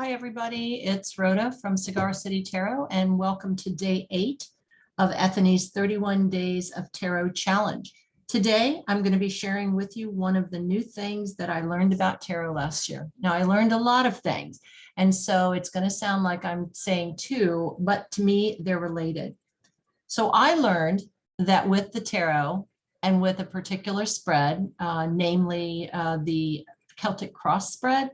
Hi, everybody. It's Rhoda from Cigar City Tarot, and welcome to day 8 of Ethony's 31 Days of Tarot Challenge. Today, I'm going to be sharing with you one of the new things that I learned about tarot last year. Now, I learned a lot of things, and so it's going to sound like I'm saying two, but to me, they're related. So I learned that with the tarot and with a particular spread, namely the Celtic cross spread,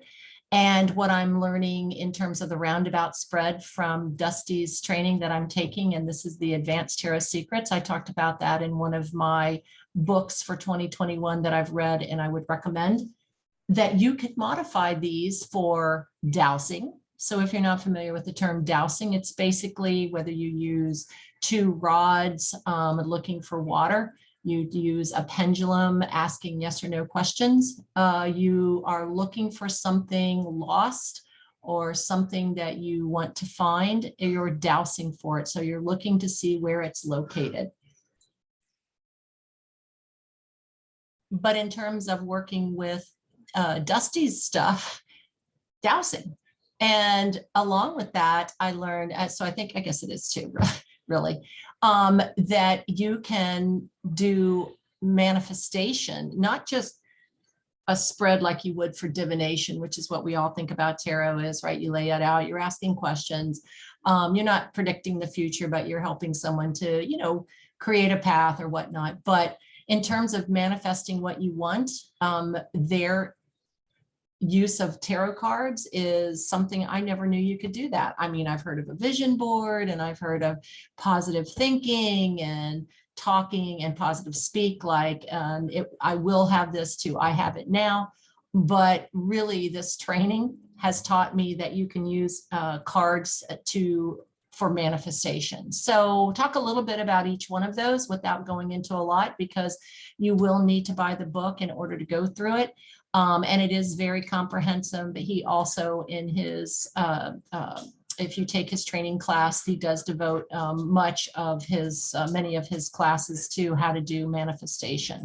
and what I'm learning in terms of the roundabout spread from Dusty's training that I'm taking, and this is the Advanced Tarot Secrets. I talked about that in one of my books for 2021 that I've read, and I would recommend that you could modify these for dowsing. So if you're not familiar with the term dowsing, it's basically whether you use 2 rods looking for water, you'd use a pendulum asking yes or no questions. You are looking for something lost or something that you want to find, you're dowsing for it. So you're looking to see where it's located. But in terms of working with Dusty's stuff, dowsing. And along with that, I learned, so I guess it is too, really, that you can do manifestation, not just a spread like you would for divination, which is what we all think about tarot is, right? You lay it out, you're asking questions. You're not predicting the future, but you're helping someone to, create a path or whatnot. But in terms of manifesting what you want, their use of tarot cards is something I never knew you could do that. I mean, I've heard of a vision board, and I've heard of positive thinking and talking and positive speak, like I will have this too. I have it now, but really this training has taught me that you can use cards for manifestation. So talk a little bit about each one of those without going into a lot, because you will need to buy the book in order to go through it. And it is very comprehensive. But he also, in his, if you take his training class, he does devote much of his, many of his classes to how to do manifestation.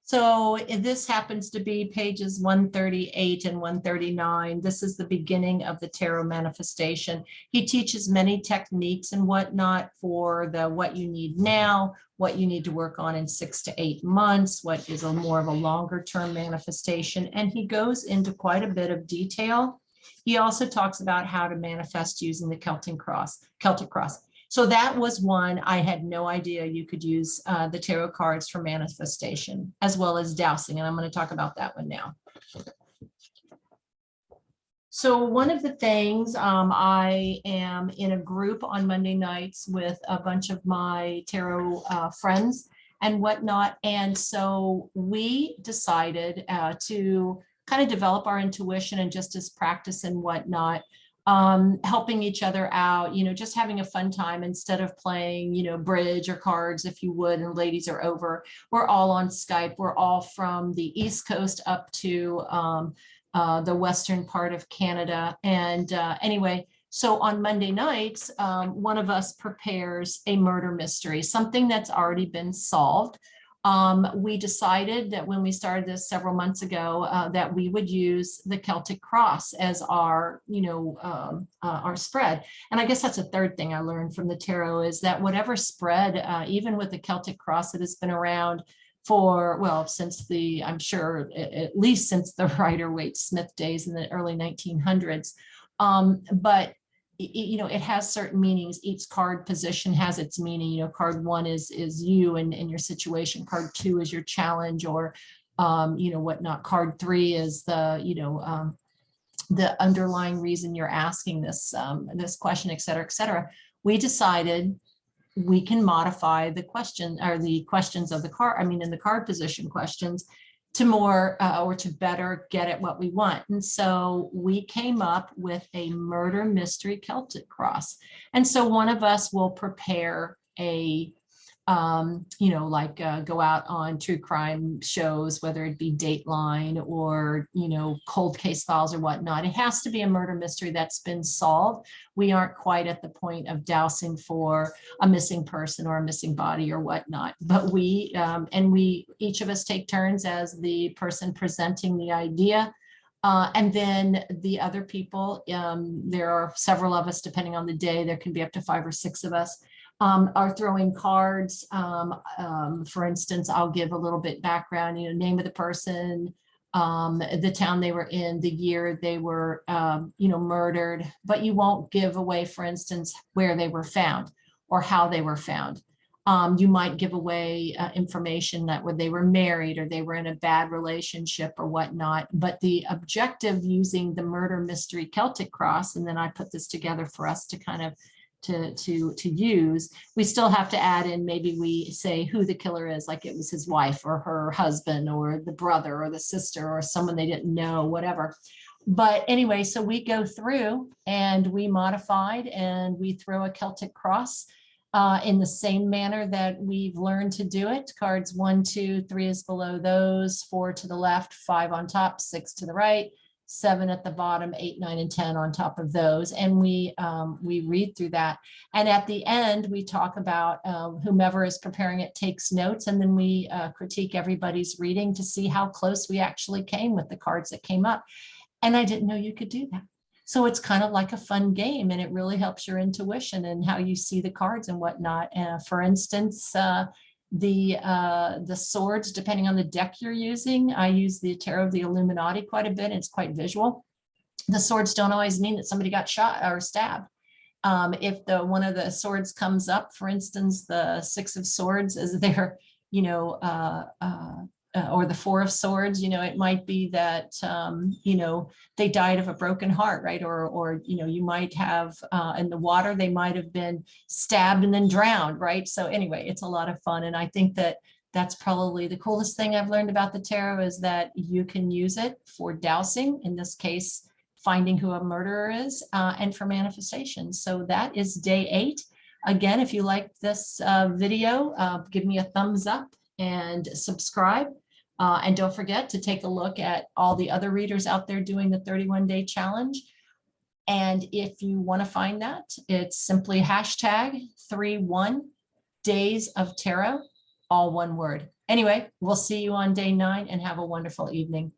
So this happens to be pages 138 and 139. This is the beginning of the tarot manifestation. He teaches many techniques and whatnot for what you need now, what you need to work on in 6 to 8 months, what is more of a longer term manifestation. And he goes into quite a bit of detail. He also talks about how to manifest using the Celtic cross. So that was one. I had no idea you could use the tarot cards for manifestation as well as dowsing. And I'm going to talk about that one now. So one of the things, I am in a group on Monday nights with a bunch of my tarot friends and whatnot. And so we decided to kind of develop our intuition and just as practice and whatnot. Helping each other out, just having a fun time instead of playing, bridge or cards, if you would, and ladies are over. We're all on Skype. We're all from the East Coast up to the western part of Canada. And anyway, so on Monday nights, one of us prepares a murder mystery, something that's already been solved. We decided that when we started this several months ago, that we would use the Celtic cross as our spread. And I guess that's a third thing I learned from the tarot is that whatever spread, even with the Celtic cross that has been around for, well, since I'm sure, at least since the Rider-Waite-Smith days in the early 1900s. But it has certain meanings. Each card position has its meaning. Card 1 is you and your situation. Card 2 is your challenge, or whatnot. Card 3 is the underlying reason you're asking this question, et cetera, et cetera. We decided we can modify the question or the questions of the card. In the card position questions to more or to better get at what we want. And so we came up with a murder mystery Celtic cross. And so one of us will prepare a, go out on true crime shows, whether it be Dateline or, cold case files or whatnot. It has to be a murder mystery that's been solved. We aren't quite at the point of dowsing for a missing person or a missing body or whatnot, but we each of us take turns as the person presenting the idea. And then the other people, there are several of us, depending on the day, there can be up to 5 or 6 of us, are throwing cards. For instance, I'll give a little bit background, name of the person, the town they were in, the year they were, murdered, but you won't give away, for instance, where they were found or how they were found. You might give away information that they were married or they were in a bad relationship or whatnot. But the objective using the murder mystery Celtic cross, and then I put this together for us to kind of to use, we still have to add in, maybe we say who the killer is, like it was his wife or her husband or the brother or the sister or someone they didn't know, whatever. But anyway, so we go through and we modified and we throw a Celtic cross in the same manner that we've learned to do it. Cards 1, 2, 3 is below those, 4 to the left, 5 on top, 6 to the right, 7 at the bottom, 8, 9, and 10 on top of those. And we read through that. And at the end, we talk about whomever is preparing it takes notes, and then we critique everybody's reading to see how close we actually came with the cards that came up. And I didn't know you could do that. So it's kind of like a fun game, and it really helps your intuition and how you see the cards and whatnot. For instance, the swords, depending on the deck you're using, I use the Tarot of the Illuminati quite a bit. It's quite visual. The swords don't always mean that somebody got shot or stabbed. If one of the swords comes up, for instance, the 6 of Swords is there, or the 4 of Swords, it might be that, they died of a broken heart, right? Or you might have in the water, they might have been stabbed and then drowned, right? So anyway, it's a lot of fun. And I think that that's probably the coolest thing I've learned about the tarot, is that you can use it for dowsing, in this case, finding who a murderer is, and for manifestation. So that is day 8. Again, if you like this video, give me a thumbs up and subscribe. And don't forget to take a look at all the other readers out there doing the 31-day challenge. And if you want to find that, it's simply #31daysoftarot, all one word. Anyway, we'll see you on day 9 and have a wonderful evening.